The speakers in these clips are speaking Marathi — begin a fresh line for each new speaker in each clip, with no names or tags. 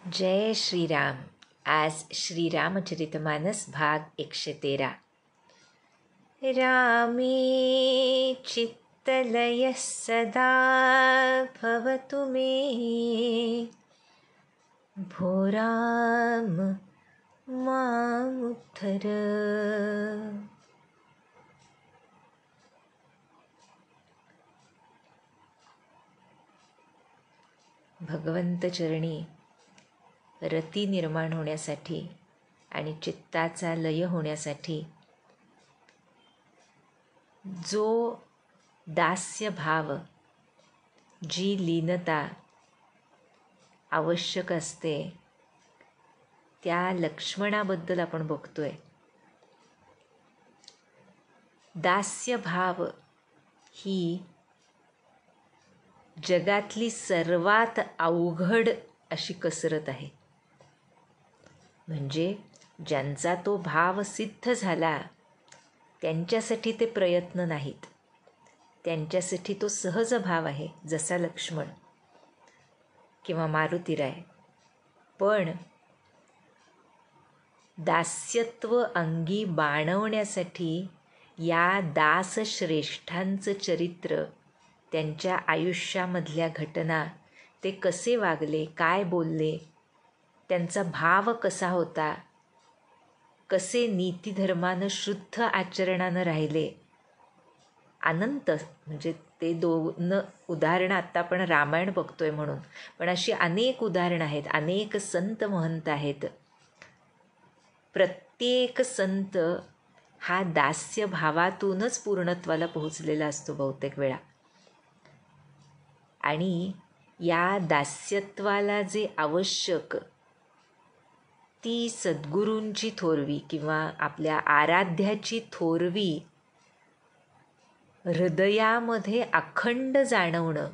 जय श्रीराम. आज श्रीरामचरितमानस भाग 113. रामे चित्तलयः सदा भवतु मे, भो राम मामुद्धर. भगवंत चरणी रती निर्माण होण्यासाठी आणि चित्ताचा लय होण्यासाठी जो दास्य भाव, जी लीनता आवश्यक असते, त्या लक्ष्मणाबद्दल आपण बघतोय. दास्य भाव ही जगातली सर्वात अवघड अशी कसरत आहे. म्हणजे ज्यांचा तो भाव सिद्ध झाला त्यांच्यासाठी ते प्रयत्न नाहीत, त्यांच्यासाठी तो सहज भाव आहे, जसा लक्ष्मण किंवा मारुतीराय. पण दास्यत्व अंगी बाणवण्यासाठी या दासश्रेष्ठांचं चरित्र, त्यांच्या आयुष्यामधल्या घटना, ते कसे वागले, काय बोलले, त्यांचा भाव कसा होता, कसे नीतिधर्मानं शुद्ध आचरणानं राहिले, अनंत म्हणजे ते 2 उदाहरणं आत्ता आपण रामायण बघतोय म्हणून, पण अशी अनेक उदाहरणं आहेत, अनेक संत महंत आहेत. प्रत्येक संत हा दास्य भावातूनच पूर्णत्वाला पोहोचलेला असतो बहुतेक वेळा. आणि या दास्यत्वाला जे आवश्यक, ती सद्गुरूंची थोरवी किंवा आपल्या आराध्याची थोरवी हृदयामध्ये अखंड जाणवणं,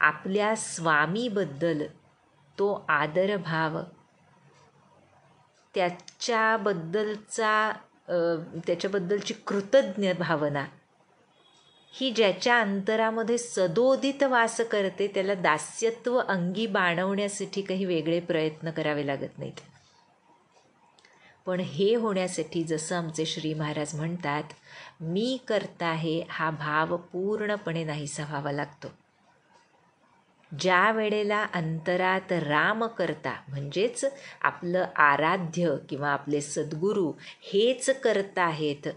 आपल्या स्वामीबद्दल तो आदरभाव, त्याच्याबद्दलची कृतज्ञ भावना, ही ज्याच्या अंतरामध्ये सदोदित वास करते, त्याला दास्यत्व अंगी बाणवण्यासाठी काही वेगळे प्रयत्न करावे लागत नाहीत. पण हे होण्यासाठी जसं आमचे श्री महाराज म्हणतात, मी करता आहे हा भाव पूर्णपणे नाहीसा व्हावा लागतो. ज्या वेळेला अंतरात राम करता म्हणजेच आपलं आराध्य किंवा आपले सद्गुरू हेच करता आहेत,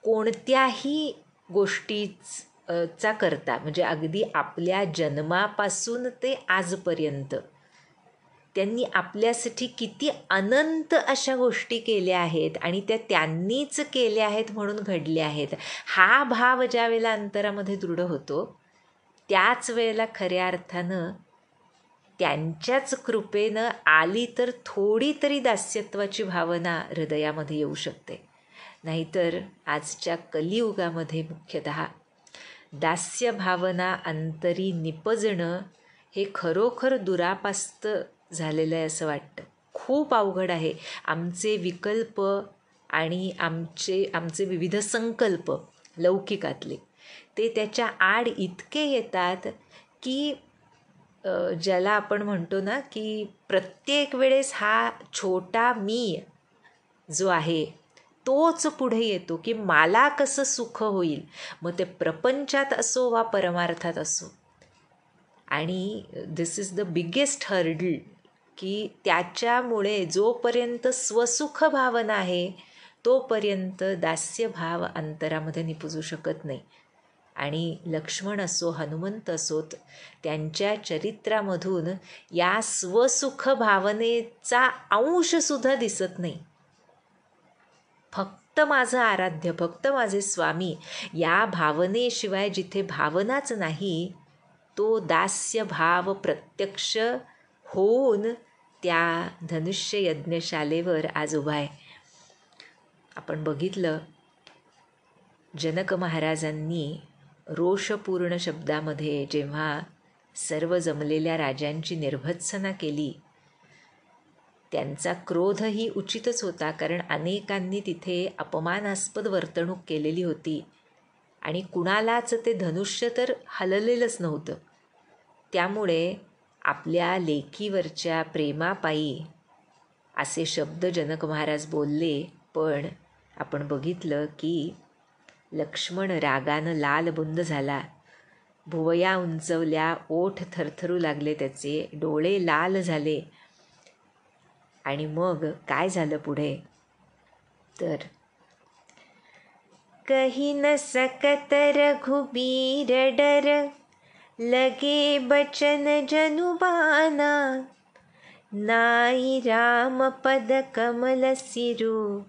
कोणत्याही गोष्टीचा करता, म्हणजे अगदी आपल्या जन्मापासून ते आजपर्यंत त्यांनी आपल्यासाठी किती अनंत अशा गोष्टी केल्या आहेत आणि त्या त्यांनीच केल्या आहेत म्हणून घडल्या आहेत, हा भाव ज्या वेळेला अंतरामध्ये दृढ होतो, त्याच वेळेला खऱ्या अर्थानं त्यांच्याच कृपेनं आली तर थोडी तरी दास्यत्वाची भावना हृदयामध्ये येऊ शकते. नाहीतर आजच्या कलियुगामध्ये मुख्यतः दास्य भावना अंतरी निपजणं हे खरोखर दुरापास्त झालेलं आहे असं वाटतं. खूप अवघड आहे. आमचे विकल्प आणि आमचे विविध संकल्प लौकिकातले, ते त्याच्या आड इतके येतात की ज्याला आपण म्हणतो ना, की प्रत्येक वेळेस हा छोटा मी जो आहे तोच पुढे येतो की मला कसं सुख होईल, मग ते प्रपंचात असो वा परमार्थात असो. आणि दिस इज द बिगेस्ट हर्डल, की त्याच्यामुळे जोपर्यंत स्वसुख भावना आहे तोपर्यंत दास्यभाव अंतरामध्ये निपुजू शकत नाही. आणि लक्ष्मण असो, हनुमंत असोत, त्यांच्या चरित्रामधून या स्वसुख भावनेचा अंशसुद्धा दिसत नाही. फक्त माझं आराध्य, फक्त माझे स्वामी, या भावनेशिवाय जिथे भावनाच नाही, तो दास्य भाव प्रत्यक्ष होऊन त्या धनुष्य यज्ञशालेवर आज उभा आहे. आपण बघितलं, जनक महाराजांनी रोषपूर्ण शब्दामध्ये जेव्हा सर्व जमलेल्या राजांची निर्भत्सना केली, त्यांचा क्रोधही उचितच होता, कारण अनेकांनी तिथे अपमानास्पद वर्तणूक केलेली होती आणि कुणालाच ते धनुष्य तर हललेलंच नव्हतं. त्यामुळे आपल्या लेकीवरच्या प्रेमापायी असे शब्द जनक महाराज बोलले. पण आपण बघितलं की लक्ष्मण रागानं लालबुंद झाला, भुवया उंचवल्या, ओठ थरथरू लागले त्याचे, डोळे लाल झाले. आणि मग काय झालं पुढे तर, कही न सकत रघुबीर डर, लगे बचन जनुबाना, नाई राम पद कमल सिरु,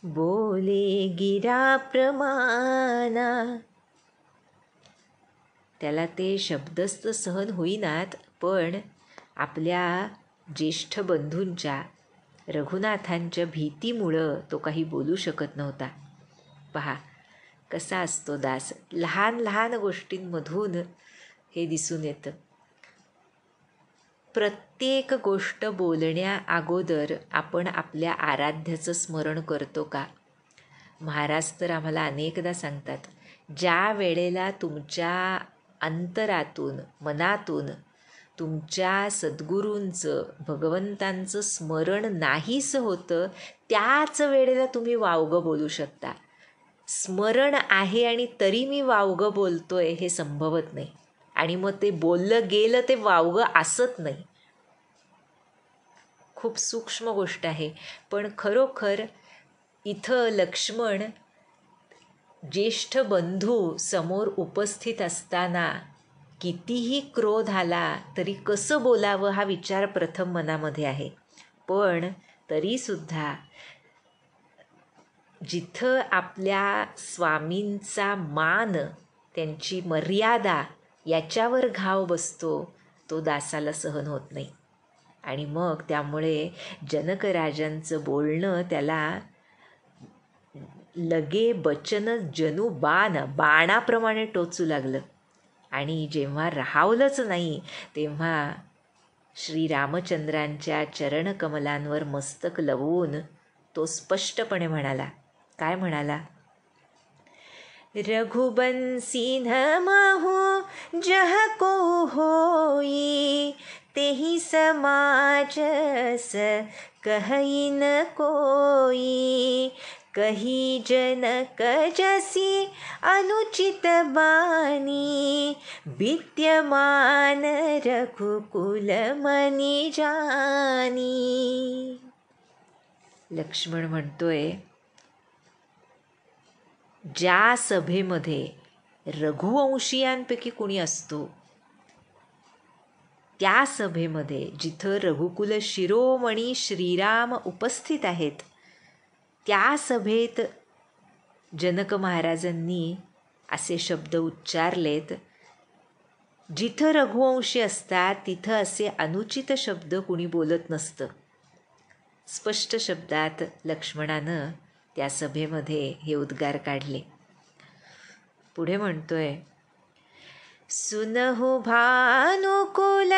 बोले गिरा प्रमाना. त्याला ते शब्दच तर सहन होईनात, पण आपल्या ज्येष्ठ बंधूंच्या रघुनाथांच्या भीतीमुळं तो काही बोलू शकत नव्हता. पहा कसा असतो दास, लहान लहान गोष्टींमधून हे दिसून येतं. प्रत्येक गोष्ट बोलण्या अगोदर आपण आपल्या आराध्याचं स्मरण करतो का? महाराज तर आम्हाला अनेकदा सांगतात, ज्या वेळेला तुमच्या अंतरातून मनातून तुमच्या सद्गुरूंचं भगवंतांचं स्मरण नाहीच होतं, त्याच वेळेला तुम्ही वावगं बोलू शकता. स्मरण आहे आणि तरी मी वावगं बोलतोय हे संभवत नाही. आणि मग ते बोललं गेलं ते वावगं असत नाही. खूप सूक्ष्म गोष्ट आहे. पण खरोखर इथं लक्ष्मण ज्येष्ठ बंधू समोर उपस्थित असताना कितीही क्रोध आला तरी कसं बोलावं हा विचार प्रथम मनामध्ये आहे. पण तरीसुद्धा जिथं आपल्या स्वामींचा मान, त्यांची मर्यादा याच्यावर घाव बसतो, तो दासाला सहन होत नाही. आणि मग त्यामुळे जनकराजांचं बोलणं त्याला लगे बचन जनु बाण, बाणाप्रमाणे टोचू लागलं. आणि जेव्हा राहावलंच नाही तेव्हा श्रीरामचंद्रांच्या चरणकमलांवर मस्तक लवून तो स्पष्टपणे म्हणाला. काय म्हणाला? रघुबंसी न माहू जह को होई, तेहि समाजस कहई न कोई, कही जनक जसी अनुचित बानी, विद्यमान रघुकुल मनी जानी. लक्ष्मण म्हणतोय, ज्या सभेमध्ये रघुवंशीयांपैकी कुणी असतो, त्या सभेमध्ये जिथं रघुकुल शिरोमणी श्रीराम उपस्थित आहेत, त्या सभेत जनक महाराजांनी असे शब्द उच्चारलेत. जिथं रघुवंशी असतात तिथं असे अनुचित शब्द कुणी बोलत नसतं. स्पष्ट शब्दात लक्ष्मणानं त्या सभेमध्ये हे उद्गार काढले. पुढे म्हणतोय, सुनहु भानुकुल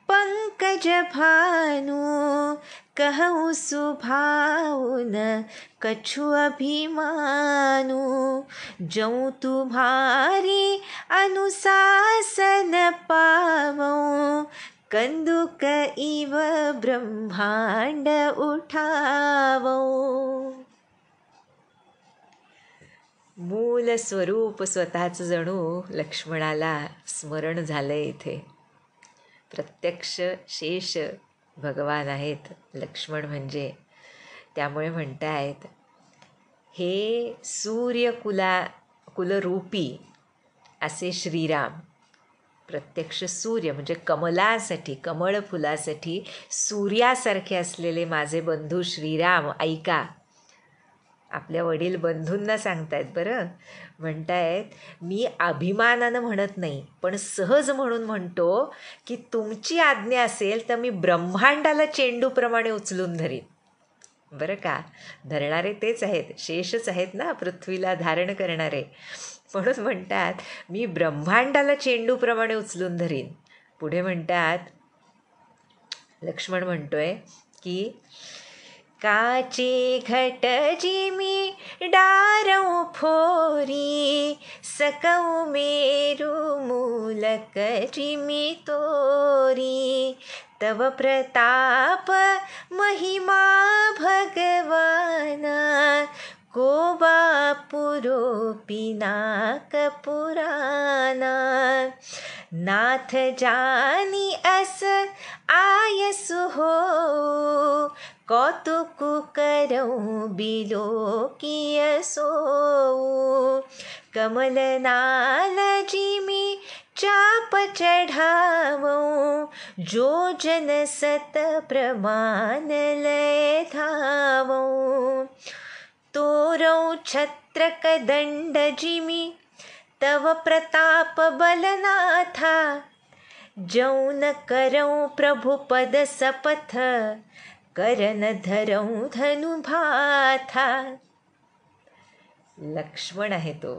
पंकज भानु, कहूँ सुभाउन कछु अभिमानु, जऊँ तुम्हारी अनुशासन पावऊँ, कंदुक इव ब्रह्मांड उठावऊँ. मूल स्वरूप स्वतःचं जणू लक्ष्मणाला स्मरण झालंय. इथे प्रत्यक्ष शेष भगवान आहेत लक्ष्मण म्हणजे. त्यामुळे म्हणतायत, हे कुलरूपी असे श्रीराम, प्रत्यक्ष सूर्य म्हणजे कमलासाठी, कमळ फुलासाठी सूर्यासारखे असलेले माझे बंधू श्रीराम, ऐका. आपल्या वडील बंधूंना सांगतायत बरं. म्हणतायत, मी अभिमानानं म्हणत नाही, पण सहज म्हणून म्हणतो की तुमची आज्ञा असेल तर मी ब्रह्मांडाला चेंडूप्रमाणे उचलून धरीन. बरं का, धरणारे तेच आहेत, शेषच आहेत ना पृथ्वीला धारण करणारे. म्हणून म्हणतात, मी ब्रह्मांडाला चेंडूप्रमाणे उचलून धरीन. पुढे म्हणतात, लक्ष्मण म्हणतोय की काचे घट जिमी डारौ फोरी, सकौ मेरु मूलक जिमी तोरी, तव प्रताप महिमा भगवाना, को बापुरो पिनाक पुराना, नाथ जानी अस आयसु हो, कौतुक करऊं बिलो किय सोऊं, कमल नाल जिमी चाप चढ़ावऊं, जो जन सत प्रमाण लय धावऊं, तोरौ छत्रक दंड जिमी तव प्रताप बलनाथा, जौन करऊं प्रभु पद सपथ, करन धरऊं धनुभाथा. लक्ष्मण आहे तो,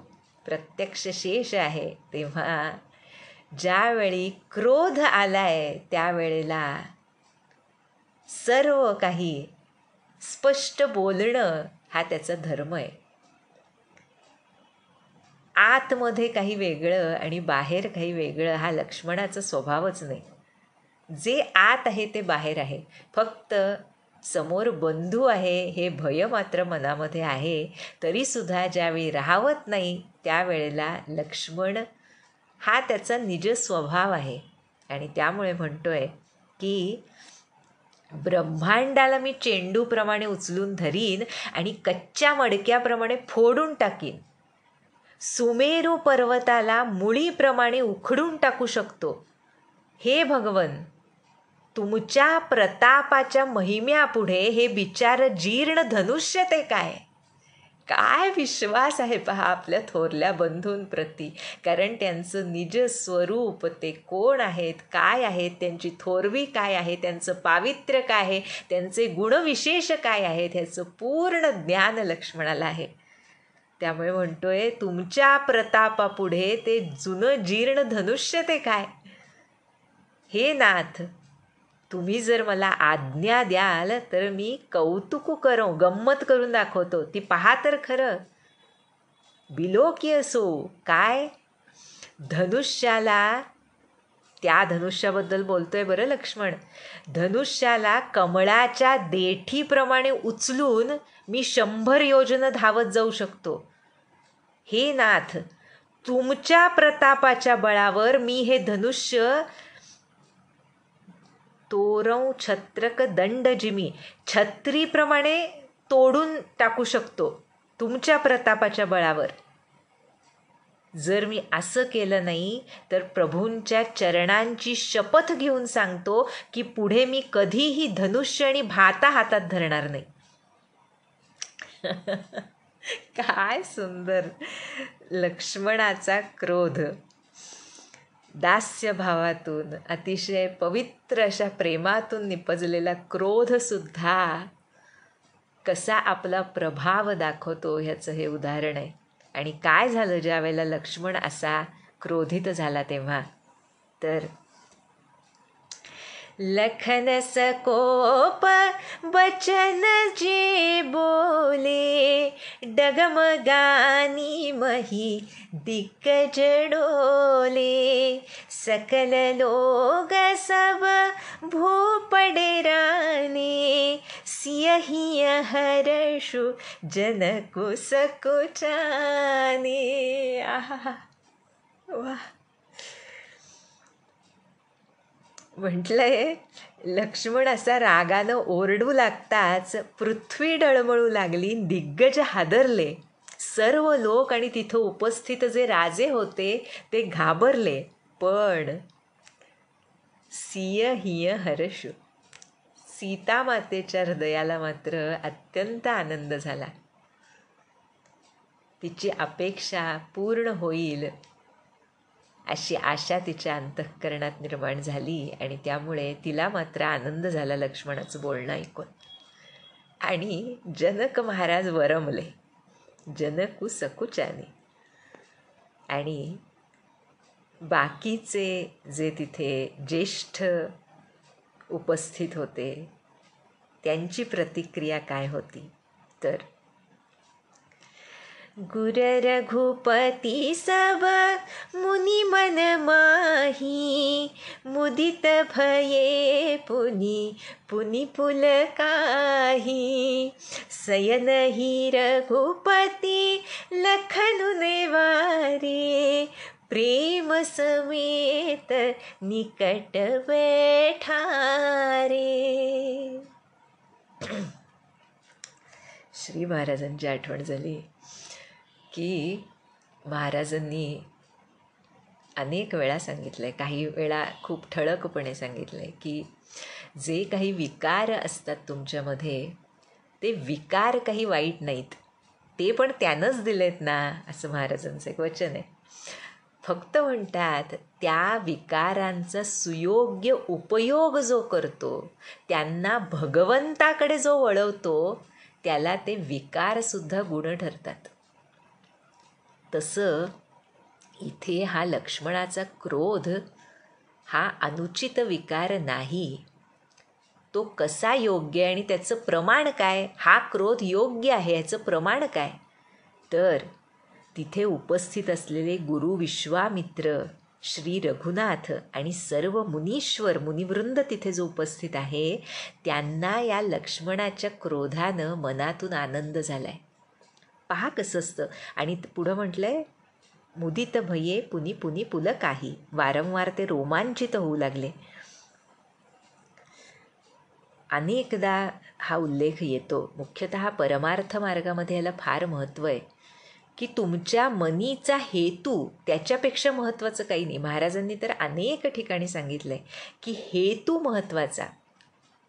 प्रत्यक्ष शेष आहे. तेव्हा ज्यावेळी क्रोध आलाय त्यावेळेला सर्व काही स्पष्ट बोलणं हा त्याचा धर्म आहे. आतमध्ये काही वेगळं आणि बाहेर काही वेगळं हा लक्ष्मणाचा स्वभावच नाही. जे आत आहे ते बाहेर आहे. फक्त समोर बंधू आहे हे भय मात्र मनामध्ये आहे. तरीसुद्धा ज्यावेळी राहवत नाही त्यावेळेला लक्ष्मण हा त्याचा निज स्वभाव आहे. आणि त्यामुळे म्हणतोय की ब्रह्मांडाला मी चेंडूप्रमाणे उचलून धरीन आणि कच्च्या मडक्याप्रमाणे फोडून टाकीन. सुमेरू पर्वताला मुळीप्रमाणे उखडून टाकू शकतो. हे भगवन, तुमच्या प्रतापाच्या महिम्यापुढे हे बिचार जीर्ण धनुष्य ते काय. काय विश्वास आहे पहा आपल्या थोरल्या बंधूंप्रती. कारण त्यांचं निज स्वरूप ते कोण आहेत, काय आहेत, त्यांची थोरवी काय आहे, त्यांचं पावित्र्य काय आहे, त्यांचे गुणविशेष काय आहेत, ह्याचं पूर्ण ज्ञान लक्ष्मणाला आहे. त्यामुळे म्हणतोय तुमच्या प्रतापापुढे ते जुनं जीर्ण धनुष्य ते काय. हे नाथ, तुम्ही जर मला आज्ञा द्याल तर मी कौतुक करो, गंमत करून दाखवतो. ती पहा तर खरं. बिलोकी असो काय धनुष्याला, त्या धनुष्याबद्दल बोलतोय बरं लक्ष्मण. धनुष्याला कमळाच्या देठीप्रमाणे उचलून मी 100 योजन धावत जाऊ शकतो. हे नाथ, तुमच्या प्रतापाच्या बळावर मी हे धनुष्य तोरौ छत्रक दंड जिमी, छत्रीप्रमाणे तोडून टाकू शकतो तुमच्या प्रतापाच्या बळावर. जर मी असं केलं नाही तर प्रभूंच्या चरणांची शपथ घेऊन सांगतो की पुढे मी कधीही धनुष्य आणि भाता हातात धरणार नाही. काय सुंदर लक्ष्मणाचा क्रोध. दास्य भावातून, अतिशय पवित्र अशा प्रेमातून निपजलेला क्रोधसुद्धा कसा आपला प्रभाव दाखवतो ह्याचं हे उदाहरण आहे. आणि काय झालं ज्या वेळेला लक्ष्मण असा क्रोधित झाला तेव्हा, तर लखन सकोप बचन जे बोले, डगमगानी मही दिग्गज डोले, सकल लोग सब भूपड़े राने, सियहि हर्षु जनकु सकुचाने. आहा, वाह. म्हटलंय लक्ष्मण असा रागानं ओरडू लागताच पृथ्वी डळमळू लागली, दिग्गज हादरले, सर्व लोक आणि तिथं उपस्थित जे राजे होते ते घाबरले. पण सिय हिय हर्षु, सीता मातेच्या हृदयाला मात्र अत्यंत आनंद झाला. तिची अपेक्षा पूर्ण होईल अशी आशा तिच्या अंतःकरणात निर्माण झाली आणि त्यामुळे तिला मात्र आनंद झाला लक्ष्मणाचं बोलणं ऐकून. आणि जनक महाराज वरमले, जनकू सकुचाने. आणि बाकीचे जे तिथे ज्येष्ठ उपस्थित होते त्यांची प्रतिक्रिया काय होती तर, गुर रघुपती सब मुनि मन माही, मुदित भये पुनि पुनि पुलकाही, सयनहि रघुपती लखनु नेवारे, प्रेम समेत निकट बैठारे. श्री महाराजांची आठवण झाली की महाराजांनी अनेक वेळा सांगितलं आहे, काही वेळा खूप ठळकपणे सांगितलं आहे की जे काही विकार असतात तुमच्यामध्ये ते विकार काही वाईट नाहीत, ते पण त्यानंच दिलेत ना, असं महाराजांचं एक वचन आहे. फक्त म्हणतात त्या विकारांचा सुयोग्य उपयोग जो करतो, त्यांना भगवंताकडे जो वळवतो, त्याला ते विकारसुद्धा गुण ठरतात. तसं इथे हा लक्ष्मणाचा क्रोध हा अनुचित विकार नाही. तो कसा योग्य आहे आणि त्याचं प्रमाण काय, हा क्रोध योग्य आहे याचं प्रमाण काय, तर तिथे उपस्थित असलेले गुरु विश्वामित्र, श्री रघुनाथ आणि सर्व मुनीश्वर मुनिवृंद तिथे जो उपस्थित आहे, त्यांना या लक्ष्मणाच्या क्रोधानं मनातून आनंद झाला आहे. पहा कसं असतं. आणि पुढं म्हटलंय, मुदित भये पुनि पुनि पुलकाही, वारंवार ते रोमांचित होऊ लागले. अनेकदा हा उल्लेख येतो. मुख्यतः परमार्थ मार्गामध्ये याला फार महत्त्व आहे की तुमच्या मनीचा हेतू त्याच्यापेक्षा महत्त्वाचं काही नाही. महाराजांनी तर अनेक ठिकाणी सांगितलं आहे की हेतू महत्त्वाचा.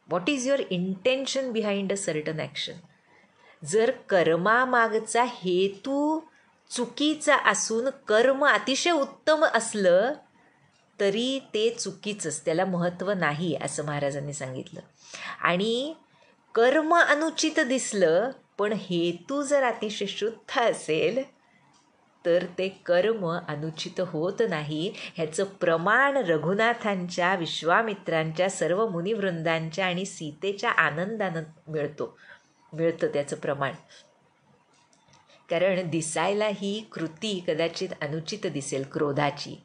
What is your intention behind a certain action. जर कर्मामागचा हेतू चुकीचा असून कर्म अतिशय उत्तम असलं तरी ते चुकीचंच, त्याला महत्त्व नाही असं महाराजांनी सांगितलं. आणि कर्म अनुचित दिसलं पण हेतू जर अतिशय शुद्ध असेल तर ते कर्म अनुचित होत नाही. ह्याचं प्रमाण रघुनाथांच्या, विश्वामित्रांच्या, सर्व मुनिवृंदांच्या आणि सीतेच्या आनंदानं मिळतं त्याचं प्रमाण. कारण दिसायला ही कृती कदाचित अनुचित दिसेल क्रोधाची,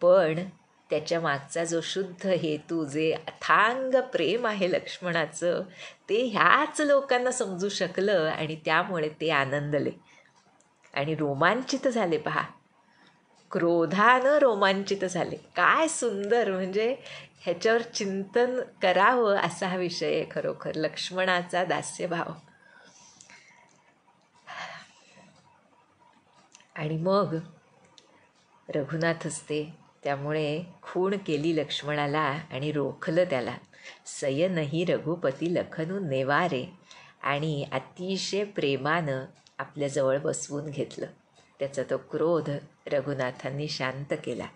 पण त्याच्या मागचा जो शुद्ध हेतू, जे अथांग प्रेम आहे लक्ष्मणाचं, ते ह्याच लोकांना समजू शकलं आणि त्यामुळे ते आनंदले आणि रोमांचित झाले. पहा, क्रोधानं रोमांचित झाले. काय सुंदर, म्हणजे ह्याच्यावर चिंतन करावं असा हा विषय आहे खरोखर, लक्ष्मणाचा दास्यभाव. आणि मग रघुनाथ असते, त्यामुळे खूण केली लक्ष्मणाला आणि रोखलं त्याला. सयनही रघुपती लखनू नेवारे, आणि अतिशय प्रेमानं आपल्याजवळ बसवून घेतलं. त्याचा तो क्रोध रघुनाथांनी शांत केला.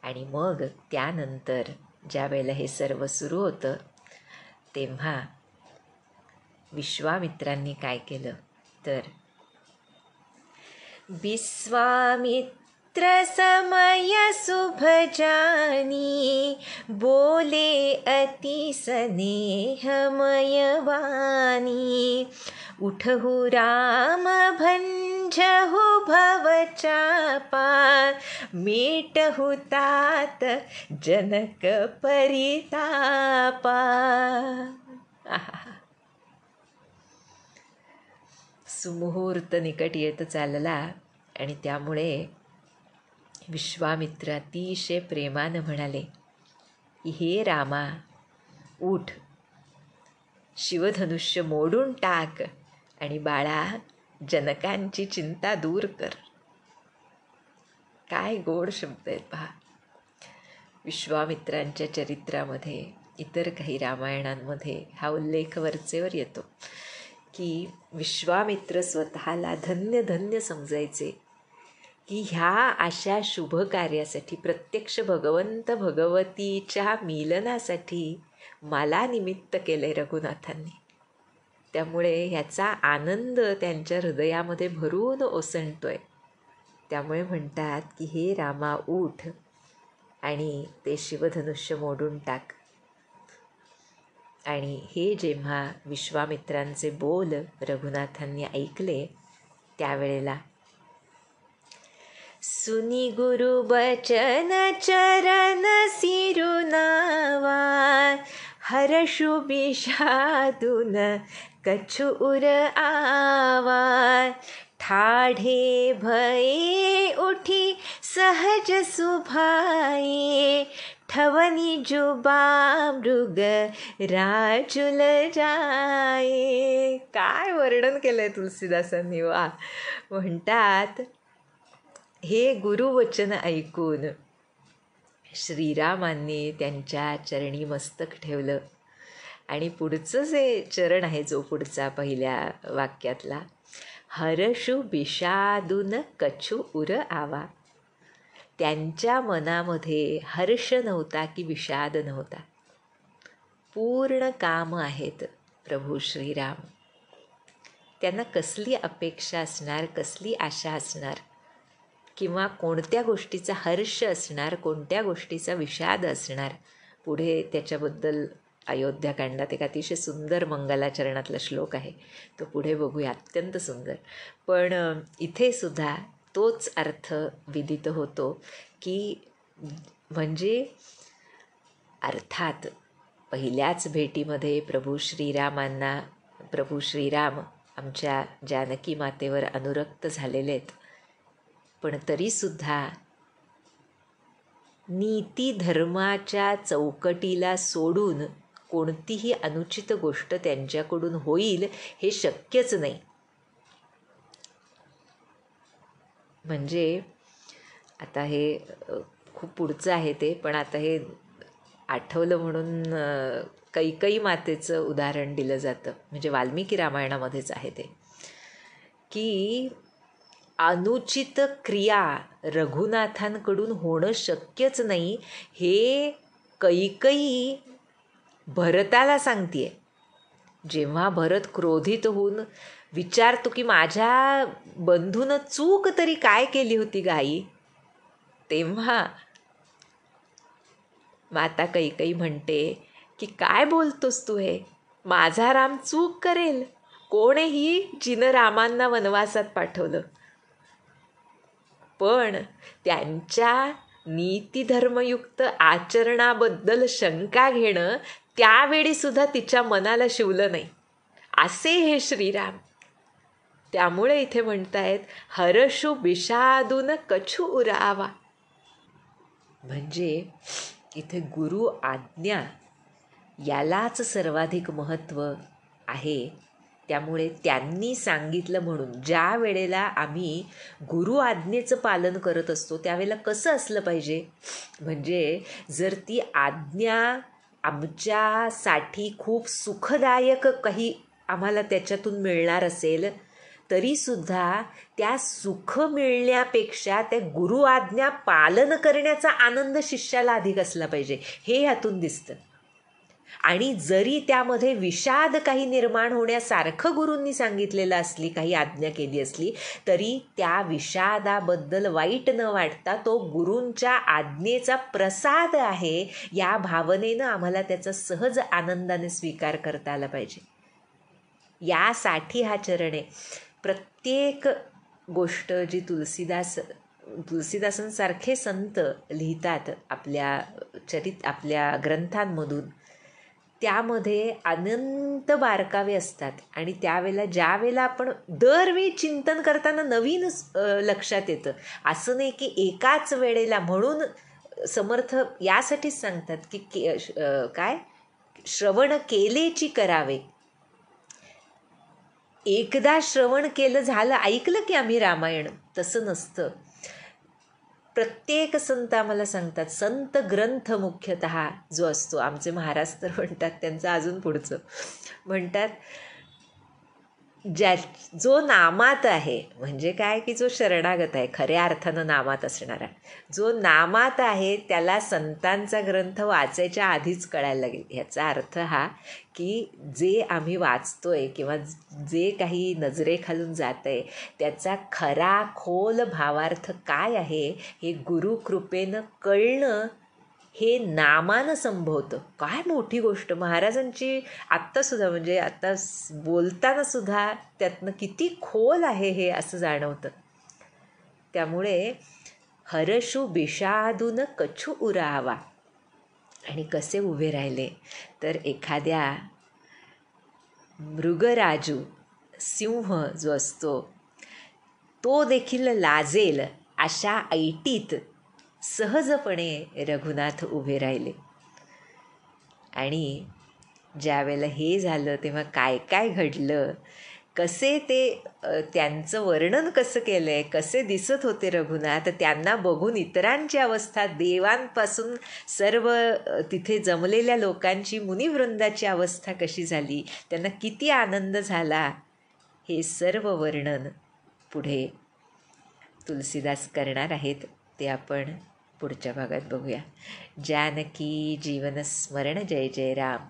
आणि मग त्यानंतर ज्या वेळेला हे सर्व सुरू होतं तेव्हा विश्वामित्रांनी काय केलं तर, विश्वामित्र समय शुभ जानी, बोले अति स्नेहमय वाणी, उठहु राम भंजहु भव चापा, मेटहु तात जनक परितापा. सुमुहूर्त निकट येत चालला आणि त्यामुळे विश्वामित्र अतिशय प्रेमानं म्हणाले की हे रामा, उठ, शिवधनुष्य मोडून टाक आणि बाळा जनकांची चिंता दूर कर. काय गोड शब्द आहेत पहा. विश्वामित्रांच्या चरित्रामध्ये, इतर काही रामायणांमध्ये हा उल्लेख वरचेवर येतो की विश्वामित्र स्वतःला धन्य धन्य समजायचे की ह्या अशा शुभ कार्यासाठी, प्रत्यक्ष भगवंत भगवतीच्या मिलनासाठी मला निमित्त केले रघुनाथांनी. त्यामुळे ह्याचा आनंद त्यांच्या हृदयामध्ये भरून ओसंडतोय. त्यामुळे म्हणतात की हे रामा, उठ आणि ते शिवधनुष्य मोडून टाक. आणि हे जेव्हा विश्वामित्रांचे बोल रघुनाथांनी ऐकले त्यावेळेला सुनी गुरु बचन चरण सिरुनावा हर्षु विषादुन कछुर आवा ठाढे भये उठी सहज सुभाये ठवनी जुबा मृग राजुल जाये. काय वर्णन केलंय तुलसीदासांनी. वा. म्हणतात हे गुरुवचन ऐकून श्रीरामांनी त्यांच्या चरणी मस्तक ठेवलं आणि पुढचं जे चरण आहे जो पुढचा पहिल्या वाक्यातला हर्षु विषादून कछु उर आवा, त्यांच्या मनामध्ये हर्ष नव्हता की विषाद नव्हता. पूर्ण काम आहेत प्रभू श्रीराम. त्यांना कसली अपेक्षा असणार, कसली आशा असणार, किंवा कोणत्या गोष्टीचा हर्ष असणार, कोणत्या गोष्टीचा विषाद असणार. पुढे त्याच्याबद्दल अयोध्याकांडात एक अतिशय सुंदर मंगलाचरणातला श्लोक आहे, तो पुढे बघूया, अत्यंत सुंदर. पण इथे सुद्धा तोच अर्थ विदित होतो की म्हणजे अर्थात पहिल्याच भेटीमध्ये प्रभू श्रीराम आमच्या जानकी मातेवर अनुरक्त झालेले आहेत, पण तरीसुद्धा नीती धर्माच्या चौकटीला सोडून कोणतीही अनुचित गोष्ट त्यांच्याकडून होईल हे शक्यच नाही. म्हणजे आता हे खूप पुढचं आहे ते, पण आता हे आठवलं म्हणून कैकई मातेचं उदाहरण दिलं जातं. म्हणजे वाल्मिकी रामायणामध्येच आहे ते, की अनुचित क्रिया रघुनाथांकडून होणं शक्यच नाही हे कैकई भरताला सांगतेय. जेव्हा भरत क्रोधित होऊन विचारतो की माझ्या बंधूनं चूक तरी काय केली होती गाई, तेव्हा माता कैकई म्हणते की काय बोलतोस तू हे, माझा राम चूक करेल, कोणीही जिनं रामांना वनवासात पाठवलं. पण त्यांच्या नीतिधर्मयुक्त आचरणाबद्दल शंका घेणं त्यावेळी सुद्धा तिच्या मनाला शिवलं नाही. असे हे श्रीराम. त्यामुळे इथे म्हणतायत हर्षु विषादून कछु उरावा. म्हणजे इथे गुरु आज्ञा यालाच सर्वाधिक महत्त्व आहे. त्यामुळे त्यांनी सांगितलं म्हणून ज्या वेळेला आम्ही गुरु आज्ञेचं पालन करत असतो त्यावेळेला कसं असलं पाहिजे, म्हणजे जर ती आज्ञा आमच्यासाठी खूप सुखदायक काही आम्हाला त्याच्यातून मिळणार असेल तरीसुद्धा त्या सुख मिळण्यापेक्षा त्या गुरु आज्ञा पालन करण्याचा आनंद शिष्याला अधिक असला पाहिजे, हे यातून दिसतं. आणि जरी त्यामध्ये विषाद काही निर्माण होण्यासारखं गुरूंनी सांगितलेलं असली, काही आज्ञा केली असली, तरी त्या विषादाबद्दल वाईट न वाटता तो गुरूंच्या आज्ञेचा प्रसाद आहे या भावनेनं आम्हाला त्याचा सहज आनंदाने स्वीकार करता आला पाहिजे. यासाठी हा चरण आहे. प्रत्येक गोष्ट जी तुलसीदासांसारखे संत लिहितात आपल्या ग्रंथांमधून, त्यामध्ये अनंत बारकावे असतात. आणि त्यावेळेला ज्यावेळेला आपण दरवेळी चिंतन करताना नवीन लक्षात येतं. असं नाही की एकाच वेळेला. म्हणून समर्थ यासाठीच सांगतात की काय श्रवण केलेची करावे. एकदा श्रवण केलं झालं, ऐकलं की आम्ही रामायण, तसं नसतं. प्रत्येक संत आम्हाला सांगतात, संत ग्रंथ मुख्यतः जो असतो, आमचे महाराज तर म्हणतात, त्यांचं अजून पुढचं म्हणतात, जो नामात आहे, म्हणजे काय की जो शरणागत आहे, खऱ्या अर्थानं नामात असणारा, जो नामात आहे त्याला संतांचा ग्रंथ वाचायच्या आधीच कळायला लागेल. ह्याचा अर्थ हा की जे आम्ही वाचतोय किंवा जे काही नजरेखालून जात आहे त्याचा खरा खोल भावार्थ काय आहे हे गुरुकृपेनं कळणं हे नामानं संभवतं. काय मोठी गोष्ट. महाराजांची आत्तासुद्धा म्हणजे आता बोलताना सुद्धा त्यातनं किती खोल आहे हे असं जाणवतं. त्यामुळे हरशु बिषादून कछु उरावा. आणि कसे उभे राहिले तर एखाद्या मृगराजू सिंह जो असतो तो देखील लाजेल अशा ऐटीत सहजपणे रघुनाथ उभे राहिले. आणि ज्यावेळेला हे झालं तेव्हा काय काय घडलं, कसे ते त्यांचं वर्णन कसं केलं आहे, कसे दिसत होते रघुनाथ, त्यांना बघून इतरांची अवस्था, देवांपासून सर्व तिथे जमलेल्या लोकांची, मुनिवृंदाची अवस्था कशी झाली, त्यांना किती आनंद झाला, हे सर्व वर्णन पुढे तुलसीदास करणार आहेत. ते आपण पुढच्या भागात बघूया. जानकी जीवन स्मरण. जय जय राम.